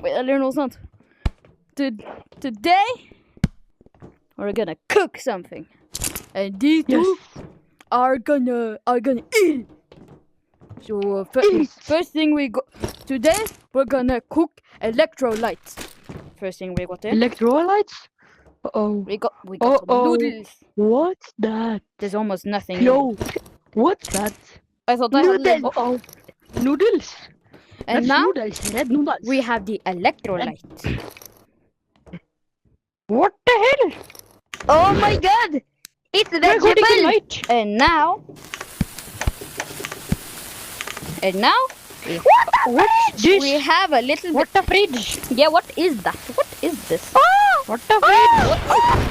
eller något sånt. Today we're gonna cook something. And these two are gonna eat. So first thing today we're gonna cook electrolytes. First thing we got in. Electrolytes? Uh-oh. We got some noodles. What's that? There's almost nothing. Yo, what's that? I thought I had Uh-oh. Noodles. And That's now noodles. Red noodles. we have the electrolyte. What the hell? Oh my god! It's We're going to vegetable! light. And now What's this? we have a little What bit. the fridge? Yeah, what is that? What is this? What the fridge?